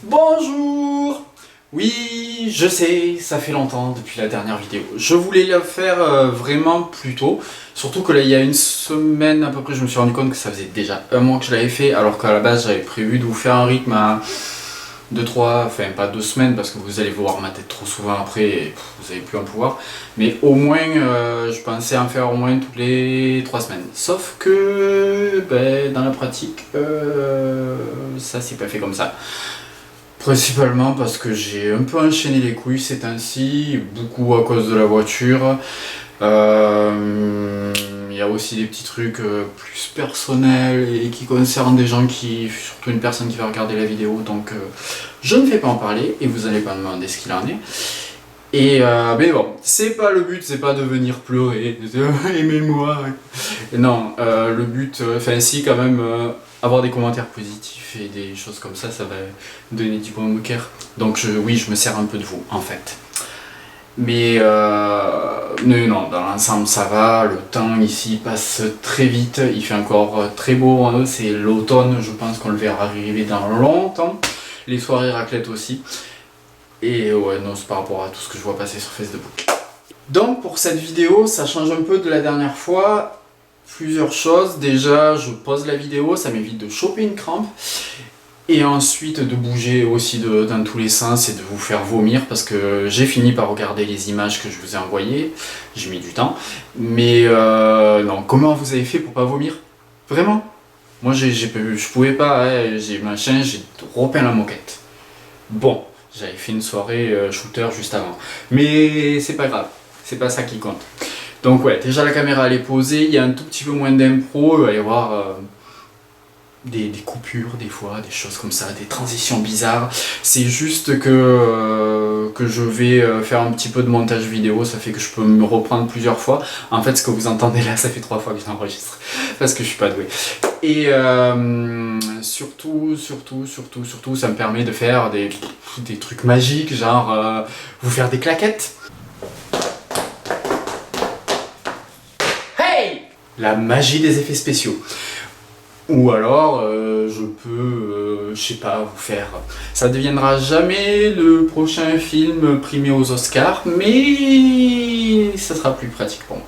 Bonjour! Oui, je sais, ça fait longtemps depuis la dernière vidéo. Je voulais la faire vraiment plus tôt. Surtout que là, il y a une semaine à peu près, je me suis rendu compte que ça faisait déjà un mois que je l'avais fait, alors qu'à la base, j'avais prévu de vous faire un rythme à 2-3, enfin pas 2 semaines, parce que vous allez voir ma tête trop souvent après et vous n'allez plus en pouvoir. Mais au moins, je pensais en faire au moins toutes les 3 semaines. Sauf que, dans la pratique, ça s'est pas fait comme ça. Principalement parce que j'ai un peu enchaîné les couilles ces temps-ci, beaucoup à cause de la voiture. Il y a aussi des petits trucs plus personnels et qui concernent des gens surtout une personne qui va regarder la vidéo, donc je ne vais pas en parler et vous n'allez pas me demander ce qu'il en est. Et mais bon, c'est pas le but, c'est pas de venir pleurer, aimez-moi. Non, le but, enfin si quand même, avoir des commentaires positifs et des choses comme ça va donner du baume au cœur. Donc oui, je me sers un peu de vous en fait. Mais non, dans l'ensemble ça va, le temps ici passe très vite, il fait encore très beau, hein, c'est l'automne, je pense qu'on le verra arriver dans longtemps. Les soirées raclette aussi. Et ouais, non, c'est par rapport à tout ce que je vois passer sur Facebook. Donc pour cette vidéo, ça change un peu de la dernière fois. Plusieurs choses. Déjà, je pose la vidéo, ça m'évite de choper une crampe. Et ensuite de bouger aussi dans tous les sens et de vous faire vomir parce que j'ai fini par regarder les images que je vous ai envoyées. J'ai mis du temps. Mais non, comment vous avez fait pour pas vomir? Vraiment? Moi, je pouvais pas, hein, j'ai machin, j'ai repeint la moquette. Bon, j'avais fait une soirée shooter juste avant. Mais c'est pas grave, c'est pas ça qui compte. Donc ouais, déjà la caméra elle est posée, il y a un tout petit peu moins d'impro, il va y avoir des coupures des fois, des choses comme ça, des transitions bizarres. C'est juste que je vais faire un petit peu de montage vidéo, ça fait que je peux me reprendre plusieurs fois. En fait, ce que vous entendez là, ça fait 3 fois que je l'enregistre, parce que je suis pas doué. Et surtout, ça me permet de faire des trucs magiques, genre vous faire des claquettes. Hey! La magie des effets spéciaux. Ou alors, je peux, je sais pas, vous faire... Ça ne deviendra jamais le prochain film primé aux Oscars, mais ça sera plus pratique pour moi.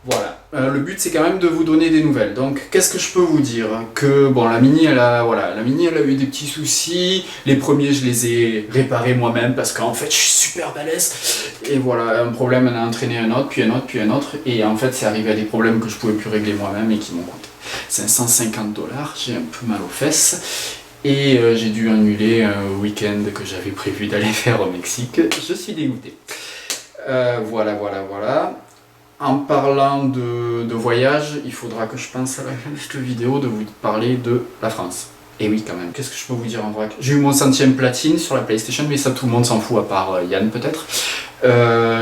Voilà. Le but c'est quand même de vous donner des nouvelles. Donc qu'est-ce que je peux vous dire? Que bon, la Mini elle a eu des petits soucis. Les premiers je les ai réparés moi-même parce qu'en fait je suis super balèze. Et voilà, un problème en a entraîné un autre, puis un autre, puis un autre. Et en fait c'est arrivé à des problèmes que je pouvais plus régler moi-même et qui m'ont coûté 550 $. J'ai un peu mal aux fesses. Et j'ai dû annuler un week-end que j'avais prévu d'aller faire au Mexique. Je suis dégoûté. Voilà. En parlant de voyage, il faudra que je pense à la fin de cette vidéo de vous parler de la France. Et oui, quand même, qu'est-ce que je peux vous dire en vrac? J'ai eu mon 100e platine sur la PlayStation, mais ça tout le monde s'en fout à part Yann peut-être.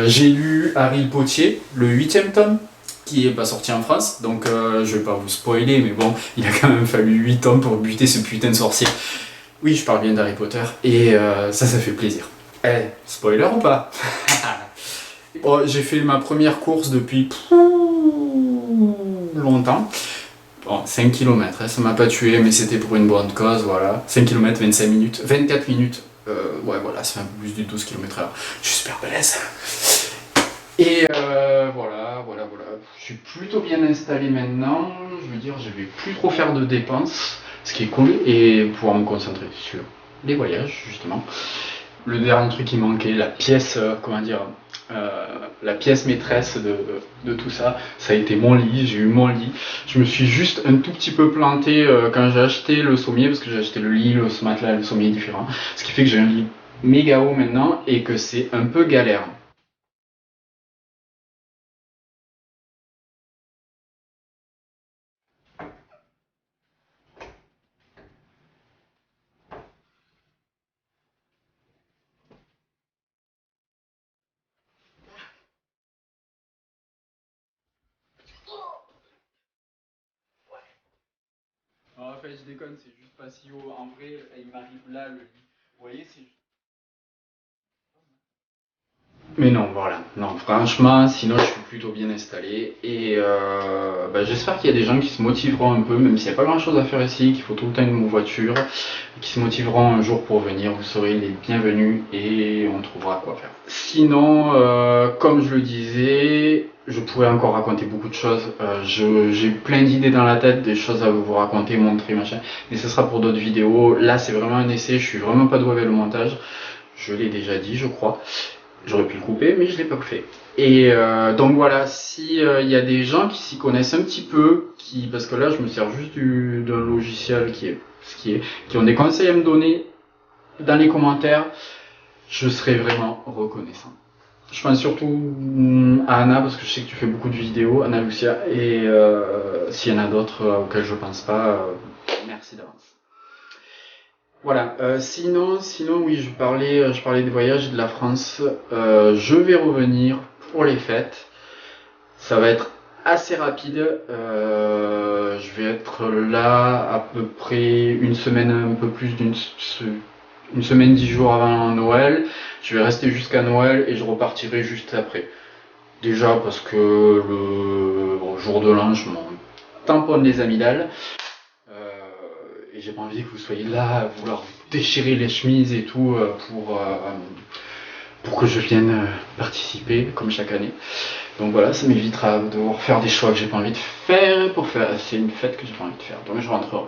J'ai lu Harry Potier, le 8e tome, qui est pas sorti en France, donc je vais pas vous spoiler, mais bon, il a quand même fallu 8 tomes pour buter ce putain de sorcier. Oui, je parle bien d'Harry Potter, et ça fait plaisir. Eh, spoiler ou pas? Bon, j'ai fait ma première course depuis longtemps. Bon, 5 km, hein, ça m'a pas tué, mais c'était pour une bonne cause, voilà. 5 km, 25 minutes, 24 minutes. Ouais, voilà, ça fait un peu plus de 12 km/h. Je suis super balèze. Et voilà. Je suis plutôt bien installé maintenant. Je veux dire, je vais plus trop faire de dépenses, ce qui est cool, et pouvoir me concentrer sur les voyages, justement. Le dernier truc qui manquait, la pièce, la pièce maîtresse de tout ça, ça a été mon lit. J'ai eu mon lit. Je me suis juste un tout petit peu planté quand j'ai acheté le sommier, parce que j'ai acheté le lit, le matelas, le sommier différent. Ce qui fait que j'ai un lit méga haut maintenant et que c'est un peu galère. En fait, je déconne, c'est juste pas si haut. En vrai, il m'arrive là le lit. Vous voyez, c'est Mais non, voilà. Non, franchement, sinon je suis plutôt bien installé. Et j'espère qu'il y a des gens qui se motiveront un peu, même s'il n'y a pas grand chose à faire ici, qu'il faut tout le temps une voiture, qui se motiveront un jour pour venir. Vous serez les bienvenus et on trouvera quoi faire. Sinon, comme je le disais, je pourrais encore raconter beaucoup de choses. J'ai plein d'idées dans la tête, des choses à vous raconter, montrer, machin. Mais ce sera pour d'autres vidéos. Là, c'est vraiment un essai. Je suis vraiment pas doué avec le montage. Je l'ai déjà dit, je crois. J'aurais pu le couper, mais je l'ai pas fait. Et donc voilà, si y a des gens qui s'y connaissent un petit peu, parce que là je me sers juste d'un logiciel qui ont des conseils à me donner dans les commentaires, je serais vraiment reconnaissant. Je pense surtout à Anna, parce que je sais que tu fais beaucoup de vidéos, Anna Lucia, et s'il y en a d'autres auxquels je pense pas, merci d'avance. Voilà, sinon oui, je parlais des voyages de la France. Je vais revenir pour les fêtes. Ça va être assez rapide. Je vais être là à peu près une semaine, un peu plus une semaine, 10 jours avant Noël. Je vais rester jusqu'à Noël et je repartirai juste après. Déjà parce que le jour de l'an, je m'en tamponne les amygdales. Et j'ai pas envie que vous soyez là à vouloir déchirer les chemises et tout pour que je vienne participer comme chaque année. Donc voilà, ça m'évitera de devoir faire des choix que j'ai pas envie de faire c'est une fête que j'ai pas envie de faire. Donc je rentrerai.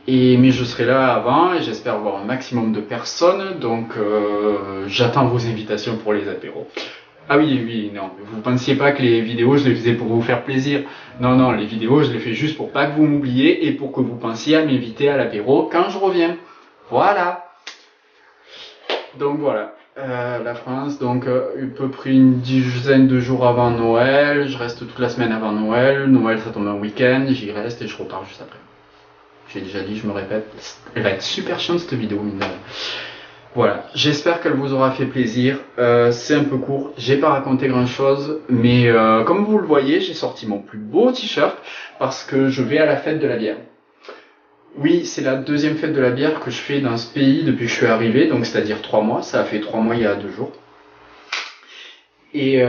Mais je serai là avant et j'espère voir un maximum de personnes. Donc j'attends vos invitations pour les apéros. Ah oui, non, vous pensiez pas que les vidéos je les faisais pour vous faire plaisir. Non, les vidéos je les fais juste pour pas que vous m'oubliez et pour que vous pensiez à m'inviter à l'apéro quand je reviens. Voilà. Donc voilà, la France, donc à peu près une dizaine de jours avant Noël, je reste toute la semaine avant Noël. Noël ça tombe un week-end, j'y reste et je repars juste après. J'ai déjà dit, je me répète, elle va être super chiante cette vidéo, mine de rien. Voilà, j'espère qu'elle vous aura fait plaisir. C'est un peu court, j'ai pas raconté grand chose, mais comme vous le voyez, j'ai sorti mon plus beau t-shirt parce que je vais à la fête de la bière. Oui, c'est la deuxième fête de la bière que je fais dans ce pays depuis que je suis arrivé, donc c'est-à-dire 3 mois, ça a fait 3 mois il y a 2 jours. Et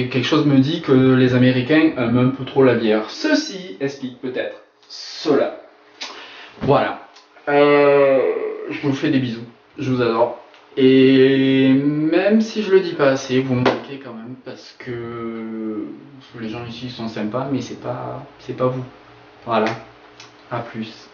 quelque chose me dit que les Américains aiment un peu trop la bière. Ceci explique peut-être cela. Voilà. Je vous fais des bisous. Je vous adore. Et même si je le dis pas assez, vous me manquez quand même parce que les gens ici sont sympas, mais c'est pas vous. Voilà. À plus.